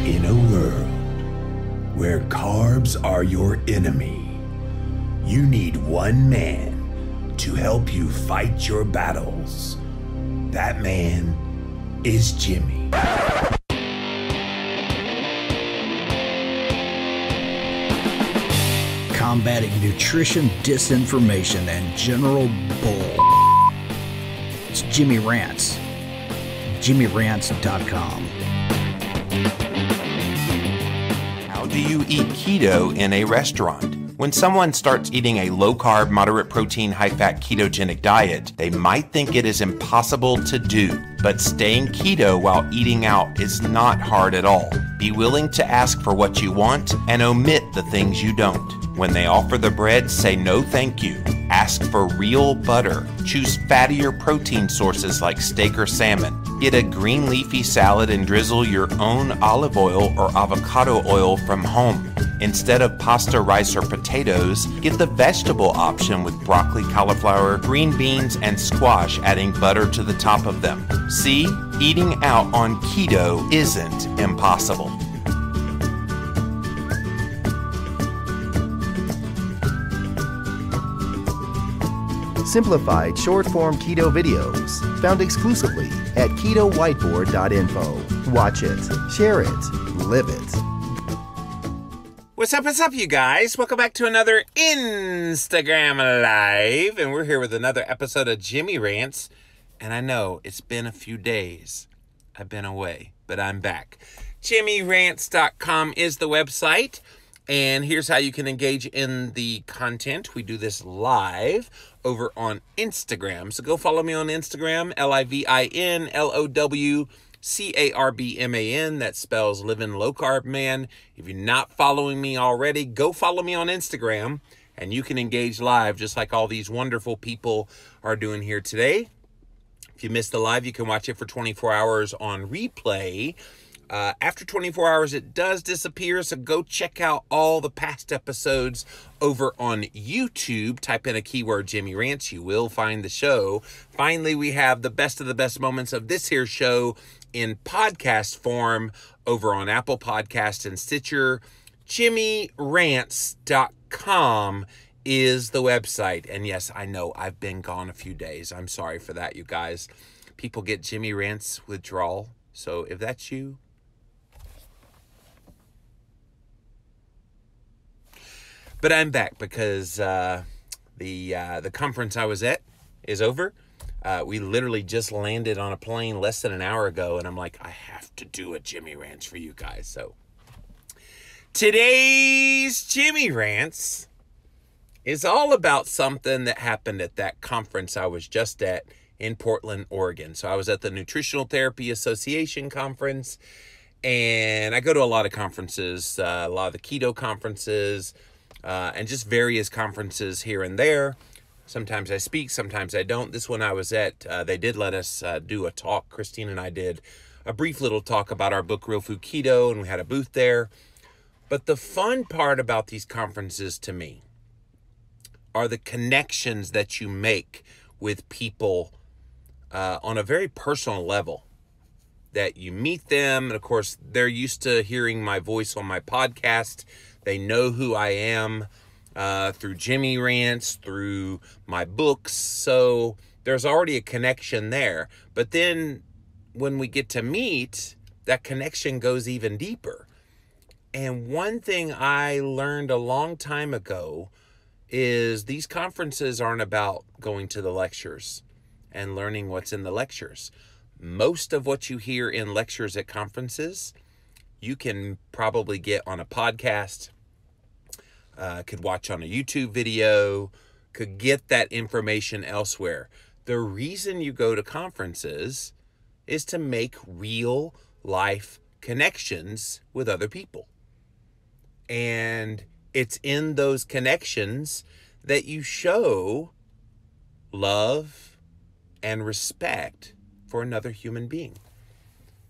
In a world where carbs are your enemy, you need one man to help you fight your battles. That man is Jimmy. Combating nutrition disinformation and general bull. It's Jimmy Rants. JimmyRants.com. How do you eat keto in a restaurant? When someone starts eating a low-carb, moderate-protein, high-fat ketogenic diet, they might think it is impossible to do. But staying keto while eating out is not hard at all. Be willing to ask for what you want and omit the things you don't. When they offer the bread, say no thank you. Ask for real butter. Choose fattier protein sources like steak or salmon. Get a green leafy salad and drizzle your own olive oil or avocado oil from home. Instead of pasta, rice, or potatoes, get the vegetable option with broccoli, cauliflower, green beans, and squash, adding butter to the top of them. See, eating out on keto isn't impossible. Simplified short-form keto videos found exclusively at ketowhiteboard.info. Watch it, share it, live it. What's up, you guys? Welcome back to another Instagram Live, and we're here with another episode of Jimmy Rants. And I know it's been a few days. I've been away, but I'm back. JimmyRants.com is the website. And here's how you can engage in the content. We do this live over on Instagram. So go follow me on Instagram, LIVINLOWCARBMAN. That spells Living Low Carb Man. If you're not following me already, go follow me on Instagram. And you can engage live just like all these wonderful people are doing here today. If you missed the live, you can watch it for 24 hours on replay. After 24 hours, it does disappear, so go check out all the past episodes over on YouTube. Type in a keyword, Jimmy Rants. You will find the show. Finally, we have the best of the best moments of this here show in podcast form over on Apple Podcasts and Stitcher. JimmyRants.com is the website. And yes, I know I've been gone a few days. I'm sorry for that, you guys. People get Jimmy Rants withdrawal. So if that's you, but I'm back because the conference I was at is over. We literally just landed on a plane less than an hour ago, and I'm like, I have to do a Jimmy Rants for you guys. So today's Jimmy Rants is all about something that happened at that conference I was just at in Portland, Oregon. So I was at the Nutritional Therapy Association conference, and I go to a lot of conferences, a lot of the keto conferences, and just various conferences here and there. Sometimes I speak, sometimes I don't. This one I was at, they did let us do a talk. Christine and I did a brief little talk about our book, Real Food Keto, and we had a booth there. But the fun part about these conferences to me are the connections that you make with people on a very personal level. That you meet them, and of course, they're used to hearing my voice on my podcast. They know who I am through Jimmy Rants, through my books. So there's already a connection there. But then when we get to meet, that connection goes even deeper. And one thing I learned a long time ago is these conferences aren't about going to the lectures and learning what's in the lectures. Most of what you hear in lectures at conferences, you can probably get on a podcast, could watch on a YouTube video, could get that information elsewhere. The reason you go to conferences is to make real life connections with other people. And it's in those connections that you show love and respect for another human being.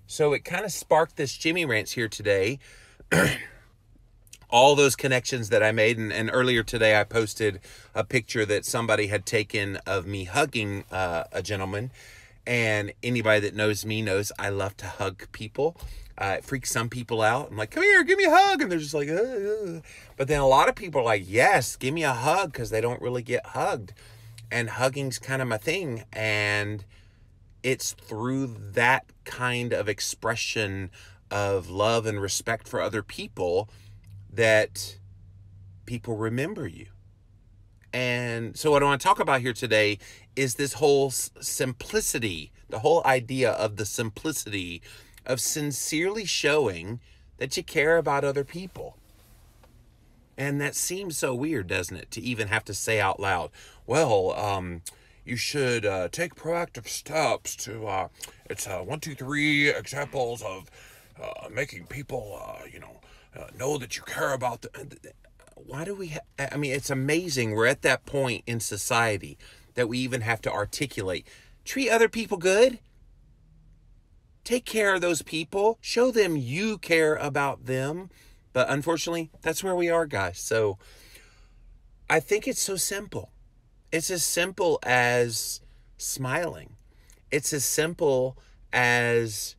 So it kind of sparked this Jimmy Rants here today. All those connections that I made. And earlier today, I posted a picture that somebody had taken of me hugging a gentleman. And anybody that knows me knows I love to hug people. It freaks some people out. I'm like, come here, give me a hug. And they're just like, But then a lot of people are like, yes, give me a hug, because they don't really get hugged. And hugging's kind of my thing. And it's through that kind of expression of love and respect for other people that people remember you. And so what I want to talk about here today is this whole simplicity, the whole idea of the simplicity of sincerely showing that you care about other people. And that seems so weird, doesn't it, to even have to say out loud, well, you should take proactive steps to, it's 1, 2, 3 examples of making people, know that you care about them. Why do we I mean, it's amazing. We're at that point in society that we even have to articulate, treat other people good. Take care of those people. Show them you care about them. But unfortunately, that's where we are, guys. So I think it's so simple. It's as simple as smiling. It's as simple as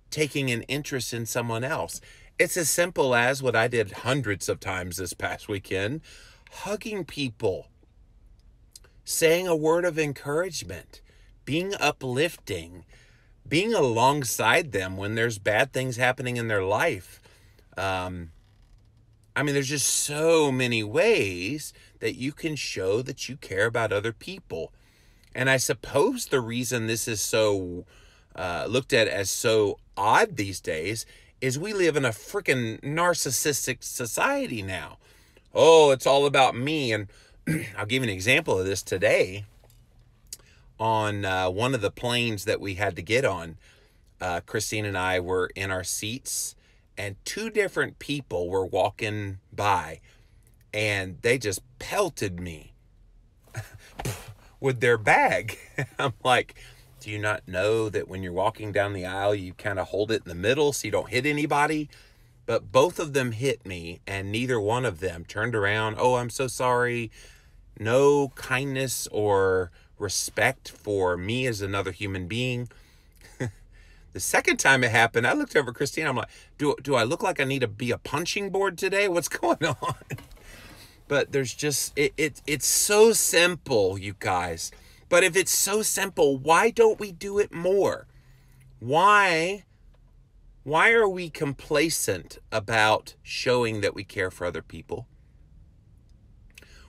taking an interest in someone else. It's as simple as what I did hundreds of times this past weekend, hugging people, saying a word of encouragement, being uplifting, being alongside them when there's bad things happening in their life. There's just so many ways that you can show that you care about other people. And I suppose the reason this is so looked at as so odd these days is we live in a freaking narcissistic society now. Oh, it's all about me. And I'll give you an example of this today. On one of the planes that we had to get on, Christine and I were in our seats, and 2 different people were walking by, and they just pelted me with their bag. I'm like, do you not know that when you're walking down the aisle, you kind of hold it in the middle so you don't hit anybody? But both of them hit me, and neither one of them turned around. Oh, I'm so sorry. No kindness or respect for me as another human being. The second time it happened, I looked over at Christine. I'm like, do I look like I need to be a punching board today? What's going on? But there's just, it's so simple, you guys. But if it's so simple, why don't we do it more? Why are we complacent about showing that we care for other people?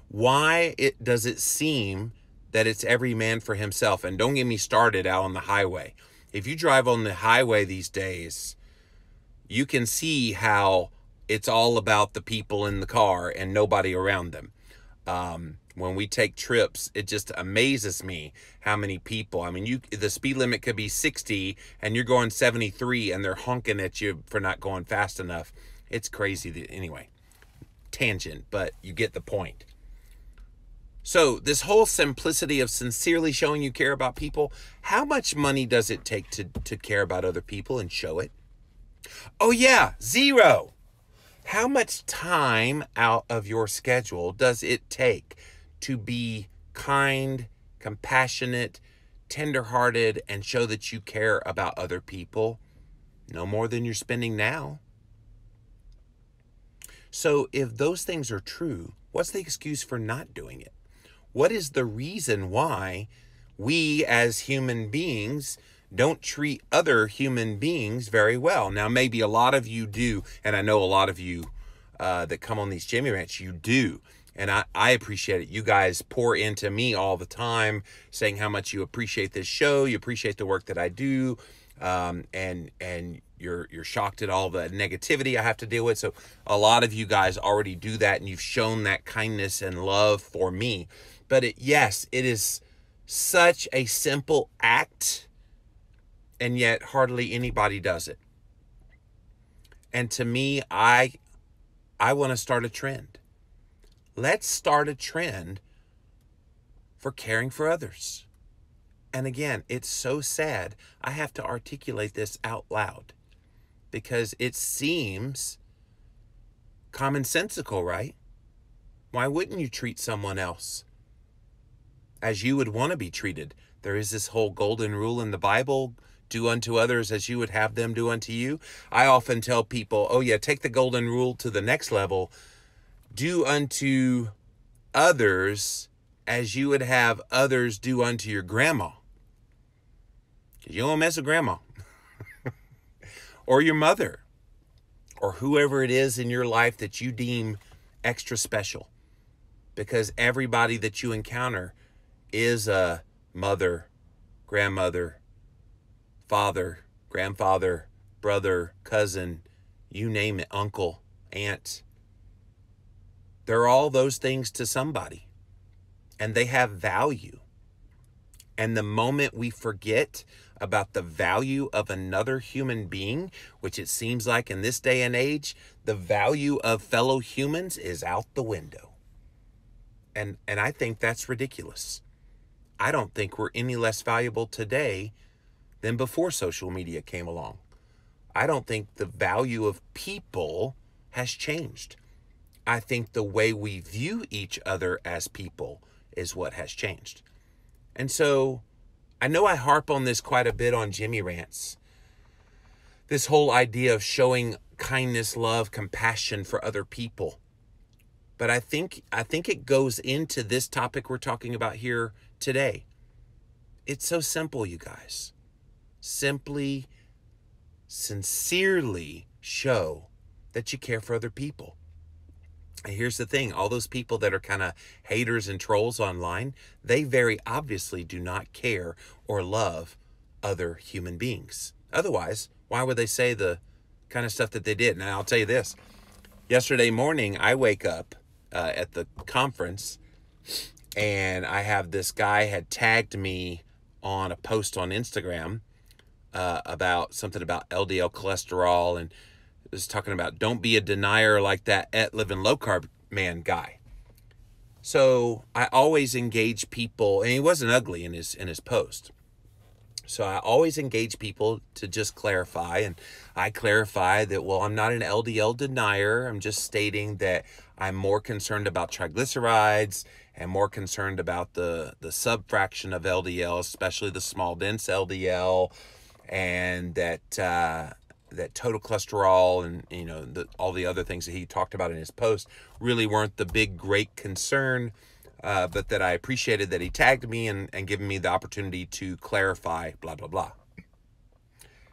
Why does it seem that it's every man for himself? And don't get me started out on the highway. If you drive on the highway these days, you can see how it's all about the people in the car and nobody around them. When we take trips, it just amazes me how many people, the speed limit could be 60 and you're going 73 and they're honking at you for not going fast enough. It's crazy. Anyway, tangent, but you get the point. So this whole simplicity of sincerely showing you care about people, how much money does it take to care about other people and show it? Oh yeah, 0. How much time out of your schedule does it take to be kind, compassionate, tenderhearted, and show that you care about other people? No more than you're spending now. So if those things are true, what's the excuse for not doing it? What is the reason why we as human beings don't treat other human beings very well? Now, maybe a lot of you do, and I know a lot of you that come on these Jimmy Rants, you do. And I appreciate it. You guys pour into me all the time, saying how much you appreciate this show, you appreciate the work that I do, and you're shocked at all the negativity I have to deal with. So a lot of you guys already do that, and you've shown that kindness and love for me. But yes, it is such a simple act, and yet hardly anybody does it. And to me, I want to start a trend. Let's start a trend for caring for others. And again, it's so sad I have to articulate this out loud because it seems commonsensical, right? Why wouldn't you treat someone else as you would want to be treated? There is this whole golden rule in the Bible. do unto others as you would have them do unto you. I often tell people, oh yeah, take the golden rule to the next level. Do unto others as you would have others do unto your grandma. Because you don't mess with grandma. Or your mother. Or whoever it is in your life that you deem extra special. Because everybody that you encounter is a mother, grandmother, father, grandfather, brother, cousin, you name it, uncle, aunt. They're all those things to somebody. And they have value. And the moment we forget about the value of another human being, which it seems like in this day and age, the value of fellow humans is out the window. And I think that's ridiculous. I don't think we're any less valuable today than before social media came along. I don't think the value of people has changed. I think the way we view each other as people is what has changed. And so I know I harp on this quite a bit on Jimmy Rants. This whole idea of showing kindness, love, compassion for other people. But I think it goes into this topic we're talking about here today. It's so simple, you guys. Simply, sincerely show that you care for other people. And here's the thing, all those people that are kind of haters and trolls online, they very obviously do not care or love other human beings. Otherwise, why would they say the kind of stuff that they did? Now, I'll tell you this. Yesterday morning, I wake up at the conference, and I have this guy had tagged me on a post on Instagram about something about LDL cholesterol, and was talking about don't be a denier like that living low carb man guy. So I always engage people, and he wasn't ugly in his post. So I always engage people to just clarify, and I clarify that, well, I'm not an LDL denier. I'm just stating that I'm more concerned about triglycerides and more concerned about the subfraction of LDL, especially the small dense LDL, and that total cholesterol and all the other things that he talked about in his post really weren't the big great concern. But that I appreciated that he tagged me and given me the opportunity to clarify, blah, blah, blah.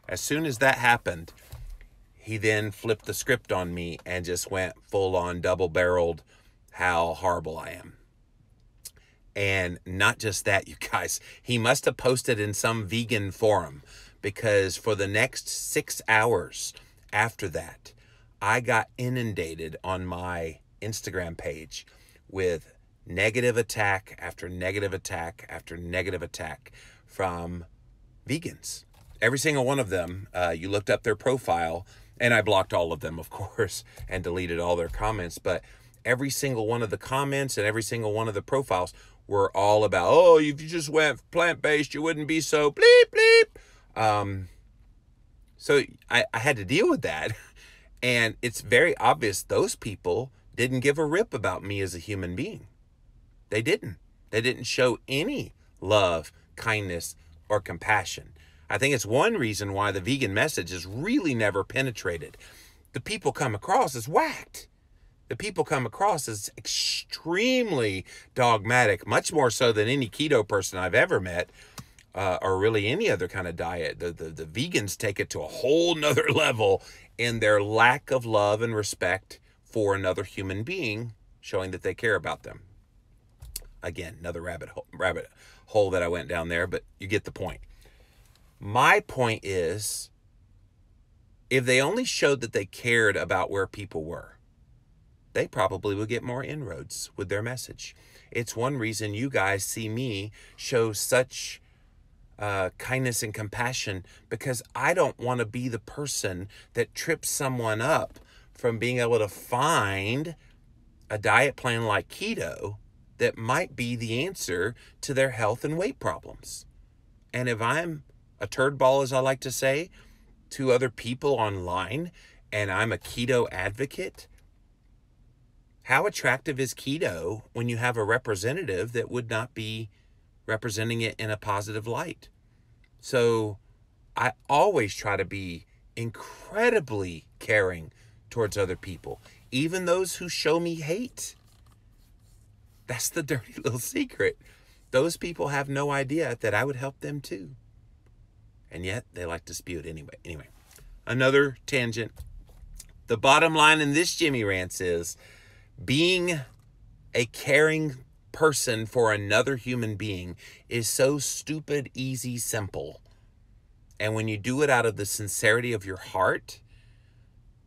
As soon as that happened, he then flipped the script on me and just went full on double-barreled how horrible I am. And not just that, you guys, he must have posted in some vegan forum, because for the next 6 hours after that, I got inundated on my Instagram page with negative attack after negative attack after negative attack from vegans. Every single one of them, you looked up their profile, and I blocked all of them, of course, and deleted all their comments. But every single one of the comments and every single one of the profiles were all about, oh, if you just went plant-based, you wouldn't be so bleep, bleep. So I had to deal with that. And it's very obvious those people didn't give a rip about me as a human being. They didn't. They didn't show any love, kindness, or compassion. I think it's one reason why the vegan message has really never penetrated. The people come across as whacked. The people come across as extremely dogmatic, much more so than any keto person I've ever met, or really any other kind of diet. The vegans take it to a whole nother level in their lack of love and respect for another human being, showing that they care about them. Again, another rabbit hole that I went down there, but you get the point. My point is, if they only showed that they cared about where people were, they probably would get more inroads with their message. It's one reason you guys see me show such kindness and compassion, because I don't want to be the person that trips someone up from being able to find a diet plan like keto that might be the answer to their health and weight problems. And if I'm a turd ball, as I like to say, to other people online, and I'm a keto advocate, how attractive is keto when you have a representative that would not be representing it in a positive light? So I always try to be incredibly caring towards other people, even those who show me hate. That's the dirty little secret. Those people have no idea that I would help them too. And yet they like to spew it anyway. Anyway, another tangent. The bottom line in this Jimmy Rants is being a caring person for another human being is so stupid, easy, simple. And when you do it out of the sincerity of your heart,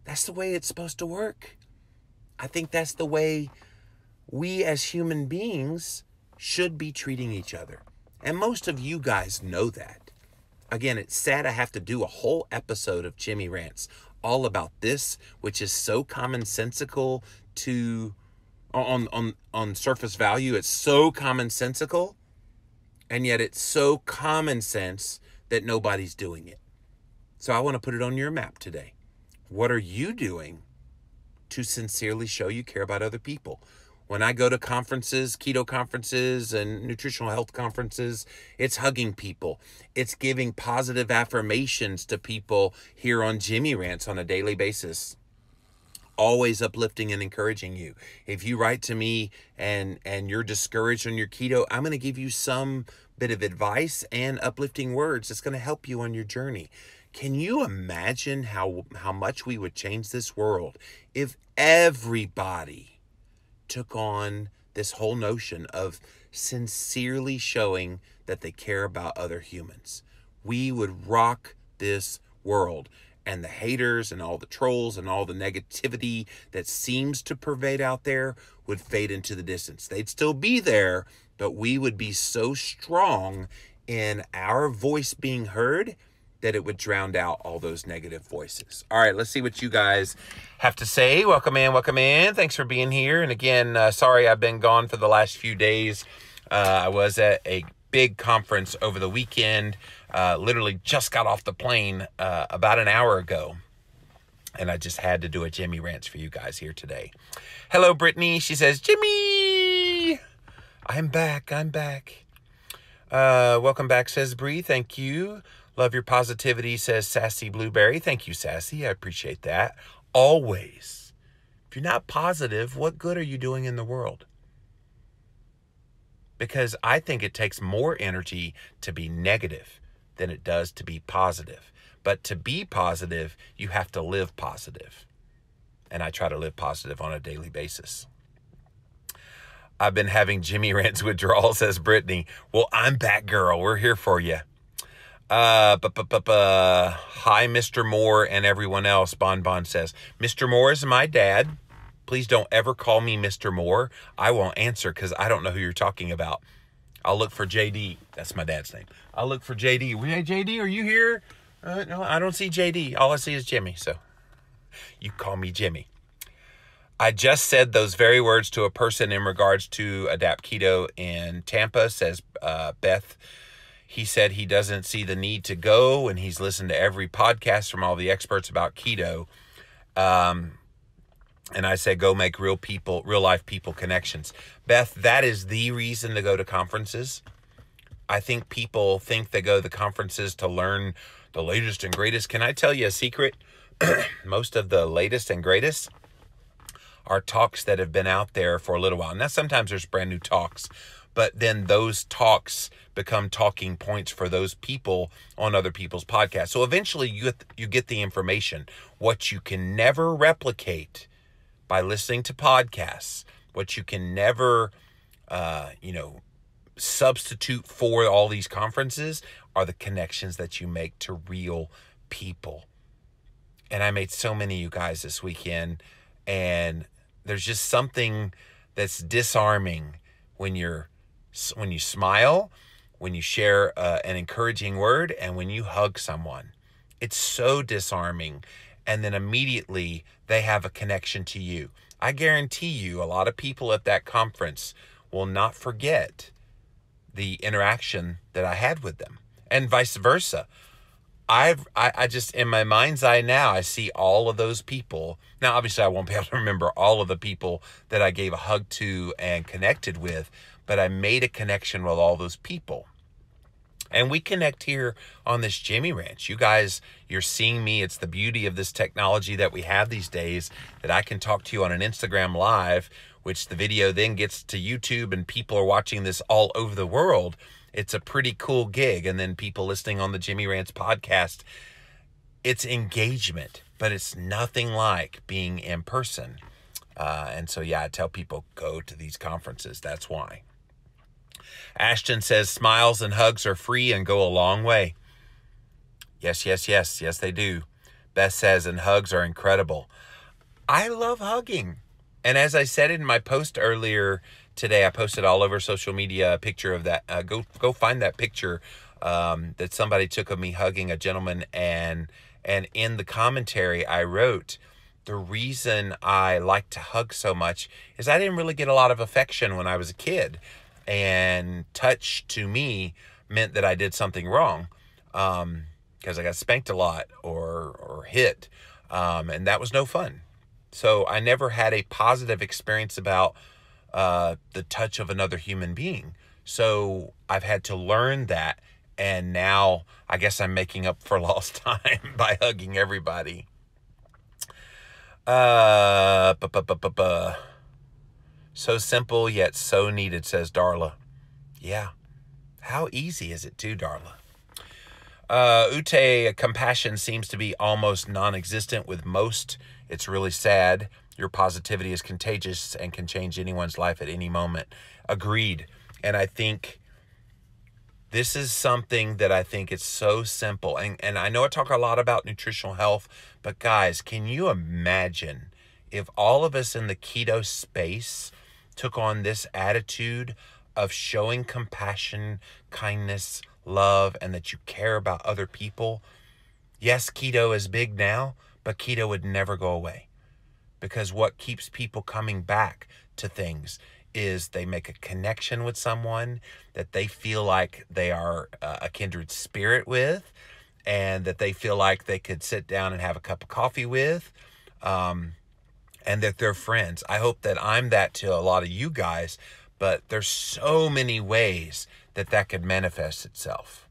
that's the way it's supposed to work. I think that's the way we as human beings should be treating each other. And most of you guys know that. Again, it's sad I have to do a whole episode of Jimmy Rants all about this, which is so commonsensical to on surface value. It's so commonsensical, and yet it's so common sense that nobody's doing it. So I want to put it on your map today. What are you doing to sincerely show you care about other people? When I go to conferences, keto conferences and nutritional health conferences, it's hugging people. It's giving positive affirmations to people here on Jimmy Rants on a daily basis. Always uplifting and encouraging you. If you write to me and you're discouraged on your keto, I'm going to give you some bit of advice and uplifting words that's going to help you on your journey. Can you imagine how much we would change this world if everybody took on this whole notion of sincerely showing that they care about other humans? We would rock this world, and the haters and all the trolls and all the negativity that seems to pervade out there would fade into the distance. They'd still be there, but we would be so strong in our voice being heard that it would drown out all those negative voices. All right, let's see what you guys have to say. Welcome in, welcome in. Thanks for being here. And again, sorry I've been gone for the last few days. I was at a big conference over the weekend. Literally just got off the plane about an hour ago. And I just had to do a Jimmy Rants for you guys here today. Hello, Brittany. She says, Jimmy, I'm back. Welcome back, says Bree. Thank you. Love your positivity, says Sassy Blueberry. Thank you, Sassy. I appreciate that. Always. If you're not positive, what good are you doing in the world? Because I think it takes more energy to be negative than it does to be positive. But to be positive, you have to live positive. And I try to live positive on a daily basis. I've been having Jimmy Rants withdrawal, says Brittany. Well, I'm back, girl. We're here for you. Hi, Mr. Moore and everyone else, Bon says. Mr. Moore is my dad. Please don't ever call me Mr. Moore. I won't answer because I don't know who you're talking about. I'll look for JD. That's my dad's name. I'll look for JD. Hey, JD, are you here? No, I don't see JD. All I see is Jimmy. So you call me Jimmy. I just said those very words to a person in regards to Adapt Keto in Tampa, says Beth. He said he doesn't see the need to go, and he's listened to every podcast from all the experts about keto. And I said, go make real life people connections. Beth, that is the reason to go to conferences. I think people think they go to the conferences to learn the latest and greatest. Can I tell you a secret? Most of the latest and greatest are talks that have been out there for a little while. Now, sometimes there's brand new talks, but then those talks become talking points for those people on other people's podcasts. So eventually you get the information. What you can never replicate by listening to podcasts, what you can never, substitute for all these conferences are the connections that you make to real people. And I made so many of you guys this weekend, and there's just something that's disarming when you smile, when you share an encouraging word, and when you hug someone. It's so disarming. And then immediately they have a connection to you. I guarantee you a lot of people at that conference will not forget the interaction that I had with them, and vice versa. I just, in my mind's eye now, I see all of those people. Now, obviously, I won't be able to remember all of the people that I gave a hug to and connected with, but I made a connection with all those people. And we connect here on this Jimmy Ranch. You guys, you're seeing me. It's the beauty of this technology that we have these days, that I can talk to you on an Instagram Live, which the video then gets to YouTube and people are watching this all over the world. It's a pretty cool gig. And then people listening on the Jimmy Ranch podcast, it's engagement, but it's nothing like being in person. And so, yeah, I tell people, go to these conferences. That's why. Ashton says smiles and hugs are free and go a long way. Yes, yes, yes. Yes, they do. Beth says, and hugs are incredible. I love hugging. And as I said in my post earlier today, I posted all over social media a picture of that. Go find that picture that somebody took of me hugging a gentleman. And in the commentary, I wrote, the reason I like to hug so much is I didn't really get a lot of affection when I was a kid. And touch to me meant that I did something wrong, because I got spanked a lot or hit, and that was no fun. So I never had a positive experience about the touch of another human being. So I've had to learn that, and now I guess I'm making up for lost time by hugging everybody. So simple, yet so needed, says Darla. Yeah. How easy is it too, Darla? Ute, compassion seems to be almost non-existent with most. It's really sad. Your positivity is contagious and can change anyone's life at any moment. Agreed. And I think this is something that I think it's so simple. And I know I talk a lot about nutritional health, but guys, can you imagine if all of us in the keto space took on this attitude of showing compassion, kindness, love, and that you care about other people? Yes, keto is big now, but keto would never go away, because what keeps people coming back to things is they make a connection with someone that they feel like they are a kindred spirit with, and that they feel like they could sit down and have a cup of coffee with, and that they're friends. I hope that I'm that to a lot of you guys, but there's so many ways that that could manifest itself.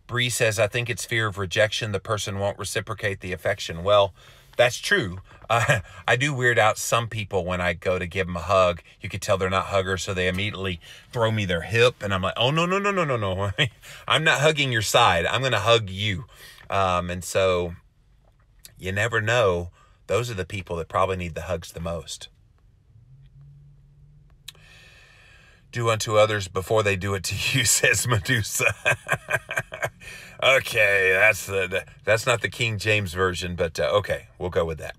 Bree says, I think it's fear of rejection. The person won't reciprocate the affection. Well, that's true. I do weird out some people when I go to give them a hug. You can tell they're not huggers, so they immediately throw me their hip, and I'm like, oh, no. I'm not hugging your side. I'm going to hug you. And so you never know. Those are the people that probably need the hugs the most. Do unto others before they do it to you, says Medusa. Okay, that's not the King James version, but okay, we'll go with that.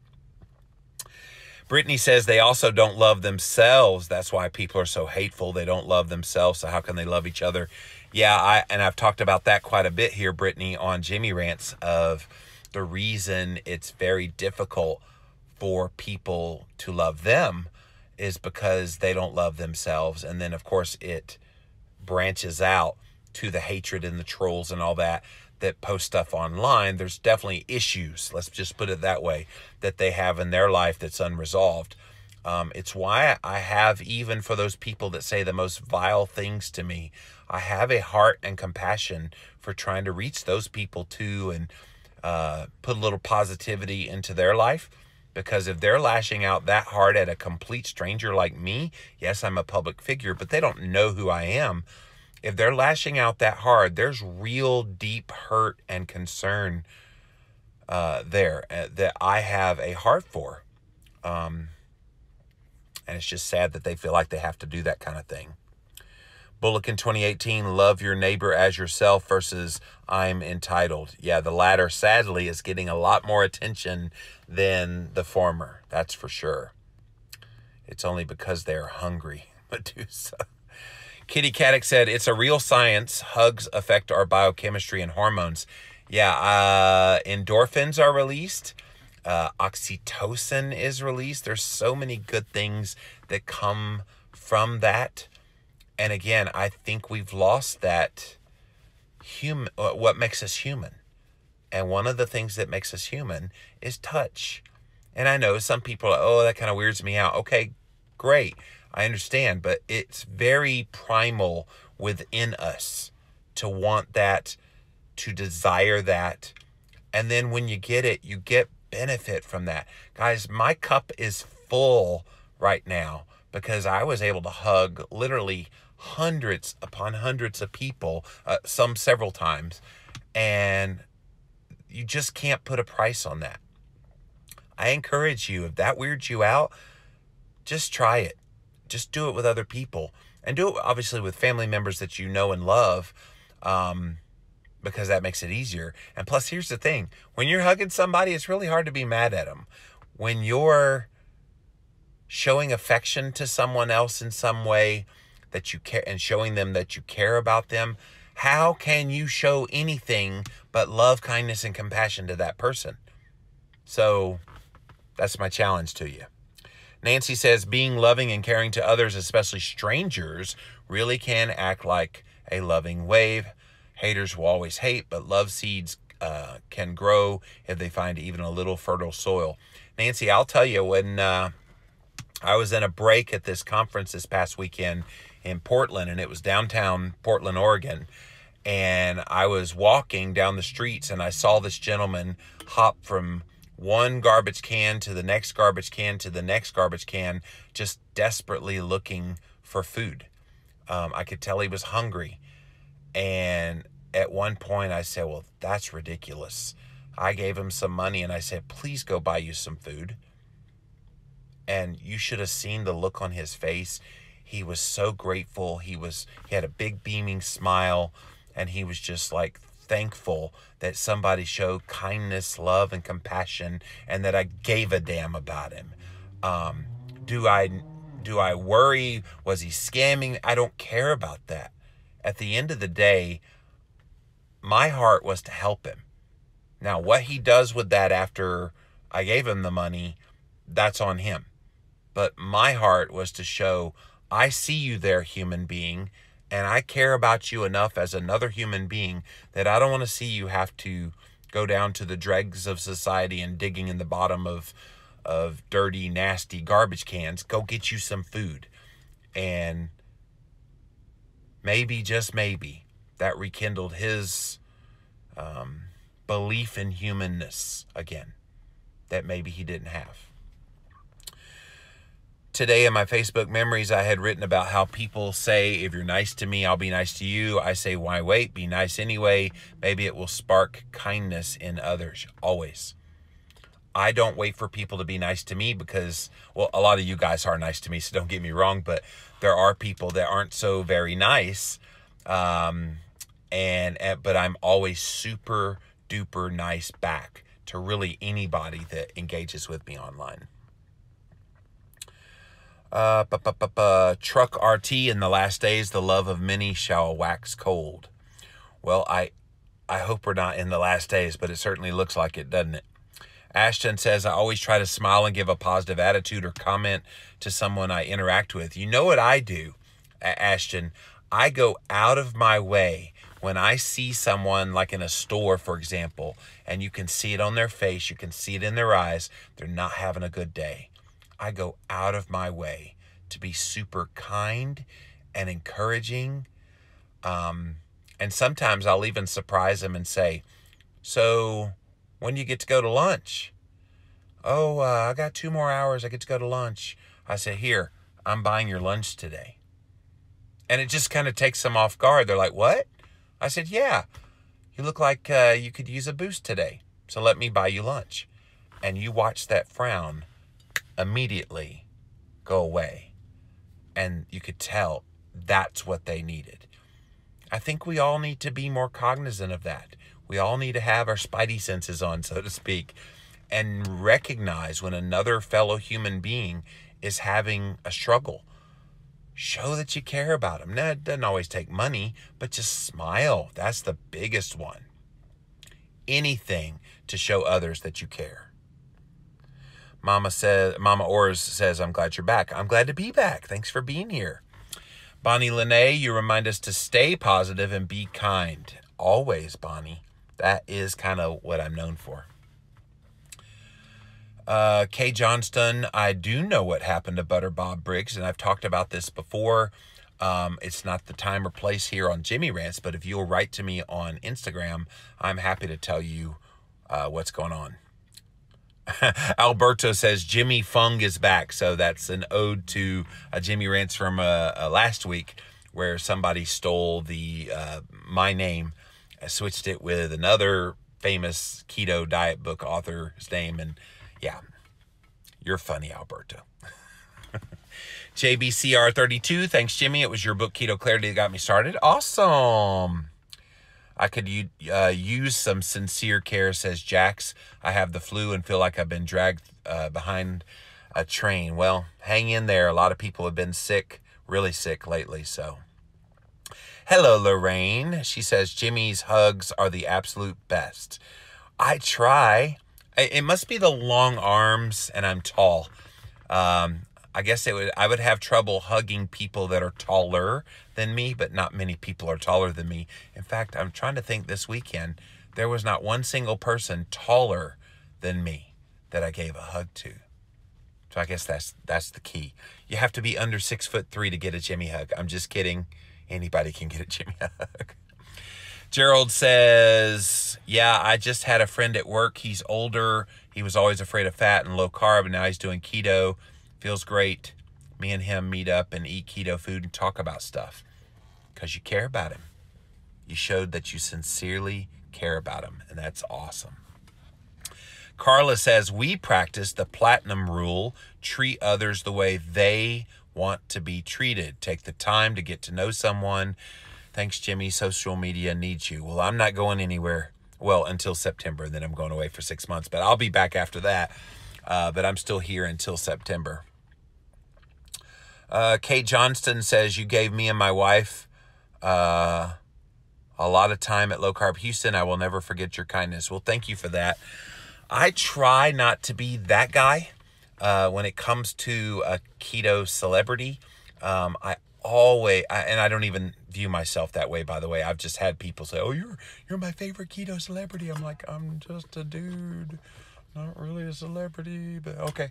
Brittany says they also don't love themselves. That's why people are so hateful. They don't love themselves, so how can they love each other? Yeah, I've talked about that quite a bit here, Brittany, on Jimmy Rants, of the reason it's very difficult for people to love them is because they don't love themselves. And then, of course, it branches out to the hatred and the trolls and all that post stuff online. There's definitely issues, let's just put it that way, that they have in their life that's unresolved. It's why I have, even for those people that say the most vile things to me, I have a heart and compassion for trying to reach those people too, and put a little positivity into their life. Because if they're lashing out that hard at a complete stranger like me, yes, I'm a public figure, but they don't know who I am. If they're lashing out that hard, there's real deep hurt and concern there that I have a heart for. And it's just sad that they feel like they have to do that kind of thing. Bullock in 2018, love your neighbor as yourself versus I'm entitled. Yeah, the latter, sadly, is getting a lot more attention than the former. That's for sure. It's only because they're hungry. Medusa. Kitty Caddick said, it's a real science. Hugs affect our biochemistry and hormones. Yeah, endorphins are released. Oxytocin is released. There's so many good things that come from that. And again, I think we've lost that what makes us human. And one of the things that makes us human is touch. And I know some people are, oh, that kind of weirds me out. Okay, great. I understand, but it's very primal within us to want that, to desire that. And then when you get it, you get benefit from that. Guys, my cup is full right now because I was able to hug literally hundreds upon hundreds of people, some several times. And you just can't put a price on that. I encourage you, if that weirds you out, just try it. Just do it with other people. And do it, obviously, with family members that you know and love, because that makes it easier. And plus, here's the thing. When you're hugging somebody, it's really hard to be mad at them. When you're showing affection to someone else in some way that you care, and showing them that you care about them, how can you show anything but love, kindness, and compassion to that person? So that's my challenge to you. Nancy says, being loving and caring to others, especially strangers, really can act like a loving wave. Haters will always hate, but love seeds can grow if they find even a little fertile soil. Nancy, I'll tell you, when I was in a break at this conference this past weekend in Portland, and it was downtown Portland, Oregon, and I was walking down the streets, and I saw this gentleman hop from one garbage can to the next garbage can to the next garbage can, just desperately looking for food. I could tell he was hungry. And at one point I said, well, that's ridiculous. I gave him some money and I said, please go buy you some food. And you should have seen the look on his face. He was so grateful. He had a big beaming smile, and he was just like thankful that somebody showed kindness, love, and compassion, and that I gave a damn about him. Do I worry? Was he scamming? I don't care about that. At the end of the day, my heart was to help him. Now, what he does with that after I gave him the money, that's on him. But my heart was to show, I see you there, human being, and I care about you enough as another human being that I don't want to see you have to go down to the dregs of society and digging in the bottom of dirty, nasty garbage cans. Go get you some food. And maybe, just maybe, that rekindled his belief in humanness again that maybe he didn't have. Today in my Facebook memories, I had written about how people say, if you're nice to me, I'll be nice to you. I say, why wait? Be nice anyway. Maybe it will spark kindness in others. Always. I don't wait for people to be nice to me because, well, a lot of you guys are nice to me, so don't get me wrong, but there are people that aren't so very nice. But I'm always super duper nice back to really anybody that engages with me online. Truck RT, in the last days, the love of many shall wax cold. Well, I hope we're not in the last days, but it certainly looks like it, doesn't it? Ashton says, I always try to smile and give a positive attitude or comment to someone I interact with. You know what I do, Ashton? I go out of my way when I see someone, like in a store, for example, and you can see it on their face, you can see it in their eyes, they're not having a good day. I go out of my way to be super kind and encouraging. And sometimes I'll even surprise them and say, so when do you get to go to lunch? Oh, I got 2 more hours. I get to go to lunch. I say, here, I'm buying your lunch today. And it just kind of takes them off guard. They're like, what? I said, yeah, you look like you could use a boost today. So let me buy you lunch. And you watch that frown immediately go away. And you could tell that's what they needed. I think we all need to be more cognizant of that. We all need to have our spidey senses on, so to speak, and recognize when another fellow human being is having a struggle. Show that you care about them. Now, it doesn't always take money, but just smile. That's the biggest one. Anything to show others that you care. Mama Ors says, I'm glad you're back. I'm glad to be back. Thanks for being here. Bonnie Lene, you remind us to stay positive and be kind. Always, Bonnie. That is kind of what I'm known for. Kay Johnston, I do know what happened to Butter Bob Briggs, and I've talked about this before. It's not the time or place here on Jimmy Rants, but if you'll write to me on Instagram, I'm happy to tell you what's going on. Alberto says Jimmy Fung is back. So that's an ode to Jimmy Rants from last week, where somebody stole the my name, switched it with another famous keto diet book author's name. And yeah, you're funny, Alberto. JBCR32, thanks, Jimmy. It was your book, Keto Clarity, that got me started. Awesome. I could use some sincere care, says Jax. I have the flu and feel like I've been dragged behind a train. Well, hang in there. A lot of people have been sick, really sick lately, so. Hello, Lorraine. She says, Jimmy's hugs are the absolute best. I try. It must be the long arms, and I'm tall. I guess I would have trouble hugging people that are taller than me, but not many people are taller than me. In fact, I'm trying to think this weekend, there was not one single person taller than me that I gave a hug to. So I guess that's the key. You have to be under 6'3" to get a Jimmy hug. I'm just kidding. Anybody can get a Jimmy hug. Gerald says, yeah, I just had a friend at work. He's older. He was always afraid of fat and low carb, and now he's doing keto. Feels great. Me and him meet up and eat keto food and talk about stuff because you care about him. You showed that you sincerely care about him, and that's awesome. Carla says, we practice the platinum rule. Treat others the way they want to be treated. Take the time to get to know someone. Thanks, Jimmy. Social media needs you. Well, I'm not going anywhere. Well, until September. Then I'm going away for 6 months, but I'll be back after that. But I'm still here until September. Kate Johnston says, you gave me and my wife a lot of time at Low Carb Houston. I will never forget your kindness. Well, thank you for that. I try not to be that guy when it comes to a keto celebrity. And I don't even view myself that way, by the way. I've just had people say, oh, you're my favorite keto celebrity. I'm like, I'm just a dude. Not really a celebrity, but okay.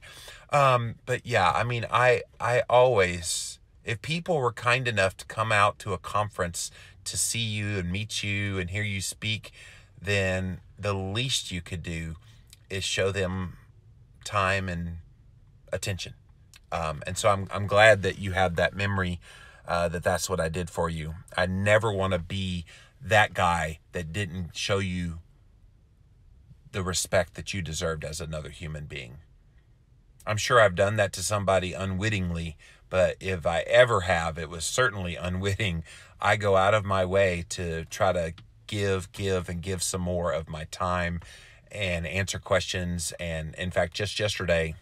But yeah, I mean, I always, if people were kind enough to come out to a conference to see you and meet you and hear you speak, then the least you could do is show them time and attention. And so I'm glad that you have that memory, that's what I did for you. I never want to be that guy that didn't show you the respect that you deserved as another human being. I'm sure I've done that to somebody unwittingly, but if I ever have, it was certainly unwitting. I go out of my way to try to give some more of my time and answer questions. And in fact, just yesterday,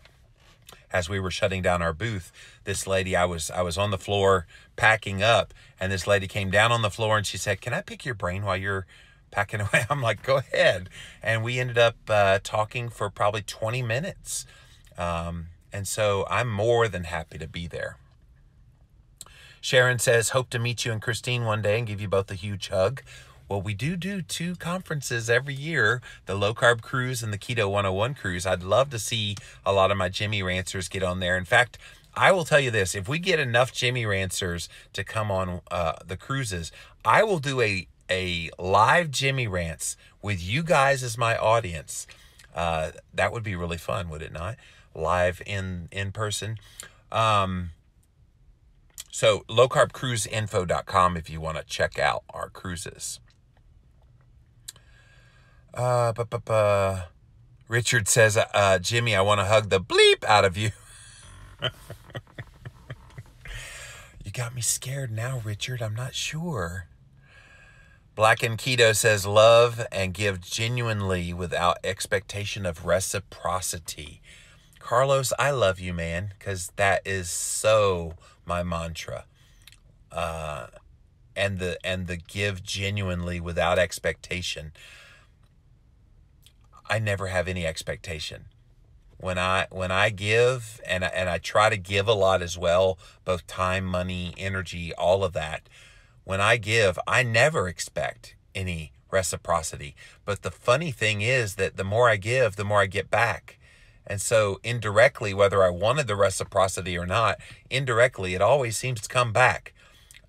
as we were shutting down our booth, this lady, I was on the floor packing up, and this lady came down on the floor and she said, can I pick your brain while you're packing away? I'm like, go ahead. And we ended up talking for probably 20 minutes. And so I'm more than happy to be there. Sharon says, hope to meet you and Christine one day and give you both a huge hug. Well, we do 2 conferences every year, the Low Carb Cruise and the Keto 101 Cruise. I'd love to see a lot of my Jimmy Rancers get on there. In fact, I will tell you this, if we get enough Jimmy Rancers to come on the cruises, I will do a live Jimmy Rants with you guys as my audience. That would be really fun, would it not? Live in person. So lowcarbcruiseinfo.com if you want to check out our cruises. Richard says, Jimmy, I want to hug the bleep out of you. You got me scared now, Richard. I'm not sure. Black and Keto says, love and give genuinely without expectation of reciprocity. Carlos, I love you, man, because that is so my mantra. And the give genuinely without expectation. I never have any expectation. When I give, and I try to give a lot as well, both time, money, energy, all of that. When I give, I never expect any reciprocity. But the funny thing is that the more I give, the more I get back. And so indirectly, whether I wanted the reciprocity or not, indirectly, it always seems to come back.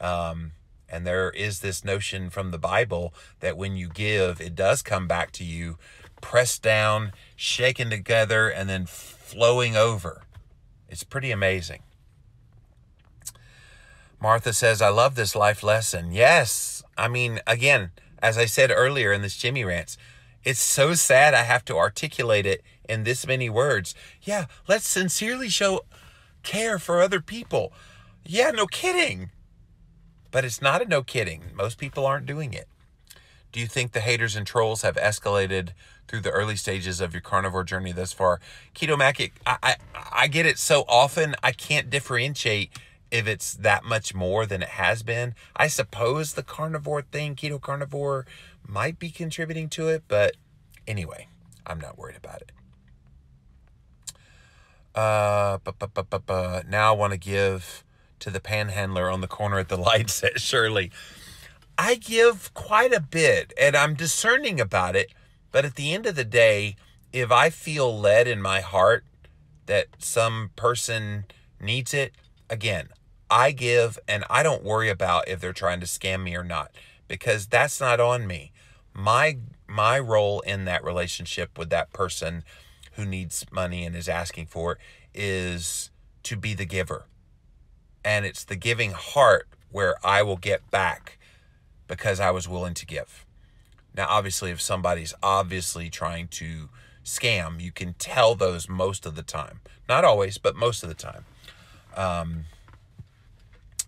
And there is this notion from the Bible that when you give, it does come back to you, pressed down, shaken together, and then flowing over. It's pretty amazing. Martha says, I love this life lesson. Yes. I mean, again, as I said earlier in this Jimmy Rants, it's so sad I have to articulate it in this many words. Yeah, let's sincerely show care for other people. Yeah, no kidding. But it's not a no kidding. Most people aren't doing it. Do you think the haters and trolls have escalated through the early stages of your carnivore journey thus far? Keto Mac, I get it so often, I can't differentiate if it's that much more than it has been. I suppose the carnivore thing, keto carnivore, might be contributing to it, but anyway, I'm not worried about it. Now I want to give to the panhandler on the corner at the light, said Shirley. I give quite a bit, and I'm discerning about it, but at the end of the day, if I feel led in my heart that some person needs it, again, I give, and I don't worry about if they're trying to scam me or not, because that's not on me. My role in that relationship with that person who needs money and is asking for it is to be the giver. And it's the giving heart where I will get back because I was willing to give. Now, obviously, if somebody's obviously trying to scam, you can tell those most of the time. Not always, but most of the time.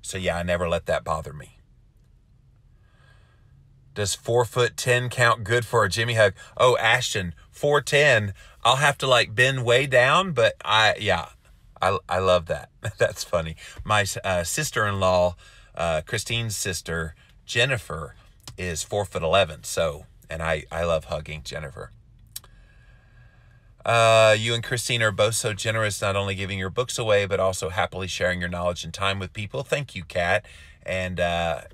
So yeah, I never let that bother me. Does 4'10" count good for a Jimmy hug? Oh, Ashton, 4'10". I'll have to bend way down, but I love that. That's funny. My sister-in-law, Christine's sister, Jennifer, is 4'11". So, and I love hugging Jennifer. You and Christine are both so generous, not only giving your books away, but also happily sharing your knowledge and time with people. Thank you, Kat. And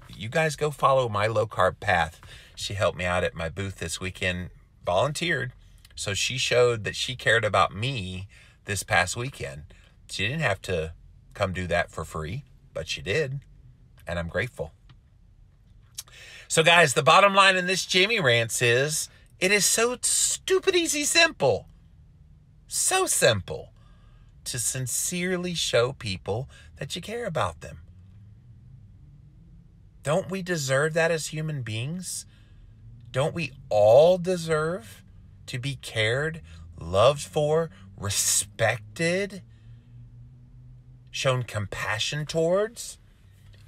you guys go follow My Low Carb Path. She helped me out at my booth this weekend, volunteered. So she showed that she cared about me this past weekend. She didn't have to come do that for free, but she did. And I'm grateful. So guys, the bottom line in this Jimmy Rants is, it is so stupid, easy, simple. So simple to sincerely show people that you care about them. Don't we deserve that as human beings? Don't we all deserve to be cared, loved for, respected, shown compassion towards,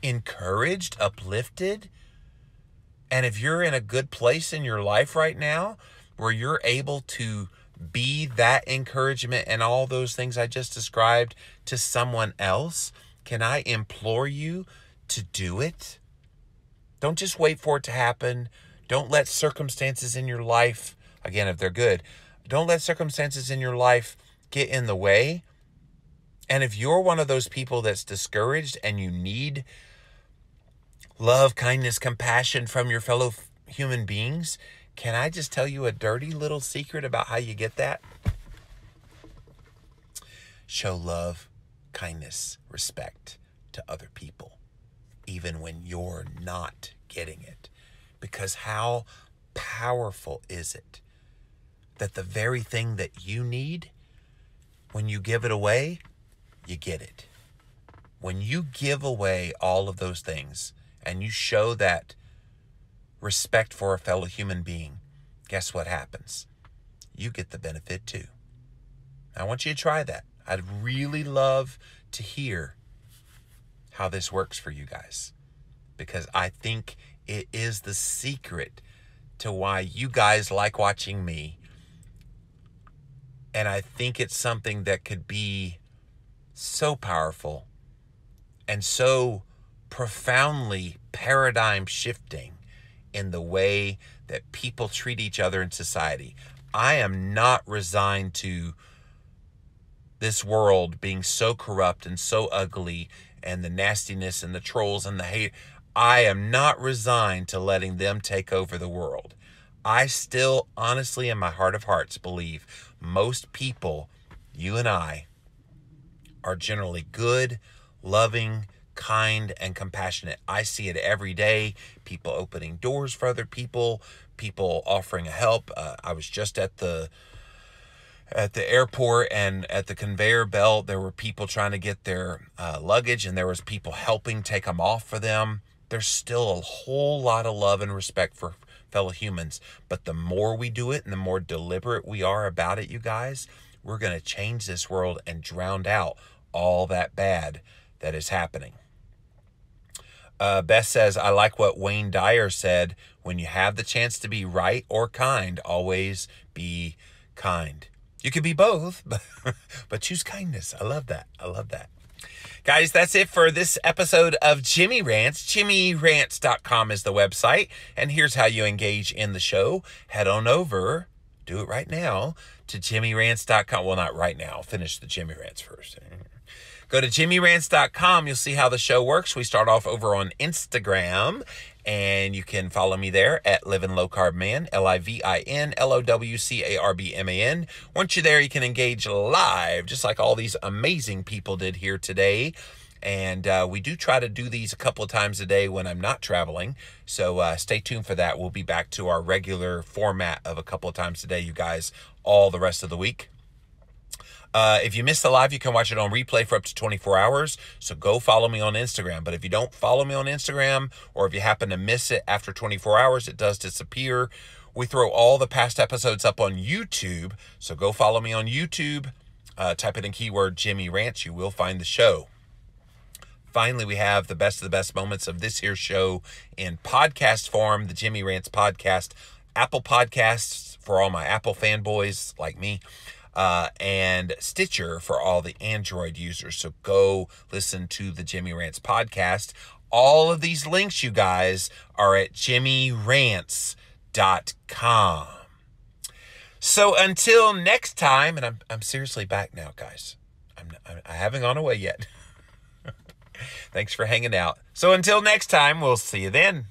encouraged, uplifted? And if you're in a good place in your life right now where you're able to be that encouragement and all those things I just described to someone else, can I implore you to do it? Don't just wait for it to happen. Don't let circumstances in your life, again, if they're good, don't let circumstances in your life get in the way. And if you're one of those people that's discouraged and you need love, kindness, compassion from your fellow human beings, can I just tell you a dirty little secret about how you get that? Show love, kindness, respect to other people, even when you're not getting it. Because how powerful is it that the very thing that you need, when you give it away, you get it. When you give away all of those things and you show that respect for a fellow human being, guess what happens? You get the benefit too. I want you to try that. I'd really love to hear how this works for you guys, because I think it is the secret to why you guys like watching me. And I think it's something that could be so powerful and so profoundly paradigm shifting in the way that people treat each other in society. I am not resigned to this world being so corrupt and so ugly, and the nastiness and the trolls and the hate. I am not resigned to letting them take over the world. I still, honestly, in my heart of hearts, believe most people, you and I, are generally good, loving, kind and compassionate. I see it every day. People opening doors for other people, people offering help. I was just at the airport, and at the conveyor belt, there were people trying to get their luggage, and there was people helping take them off for them. There's still a whole lot of love and respect for fellow humans, but the more we do it and the more deliberate we are about it, you guys, we're going to change this world and drown out all that bad that is happening. Beth says, I like what Wayne Dyer said, when you have the chance to be right or kind, always be kind. You could be both, but choose kindness. I love that. I love that. Guys, that's it for this episode of Jimmy Rants. JimmyRants.com is the website. And here's how you engage in the show. Head on over, do it right now, to JimmyRants.com. Well, not right now. Finish the Jimmy Rants first. Go to JimmyRants.com. You'll see how the show works. We start off over on Instagram, and you can follow me there at Livin' Low Carb Man, LIVINLOWCARBMAN. Once you're there, you can engage live, just like all these amazing people did here today. And we do try to do these a couple of times a day when I'm not traveling. So stay tuned for that. We'll be back to our regular format of a couple of times a day, you guys, all the rest of the week. If you missed the live, you can watch it on replay for up to 24 hours. So go follow me on Instagram. But if you don't follow me on Instagram, or if you happen to miss it after 24 hours, it does disappear. We throw all the past episodes up on YouTube. So go follow me on YouTube. Type in a keyword Jimmy Rants. You will find the show. Finally, we have the best of the best moments of this here show in podcast form, the Jimmy Rants podcast, Apple Podcasts for all my Apple fanboys like me. And Stitcher for all the Android users. So go listen to the Jimmy Rants podcast. All of these links, you guys, are at JimmyRants.com. So until next time, and I'm seriously back now, guys. I haven't gone away yet. Thanks for hanging out. So until next time, we'll see you then.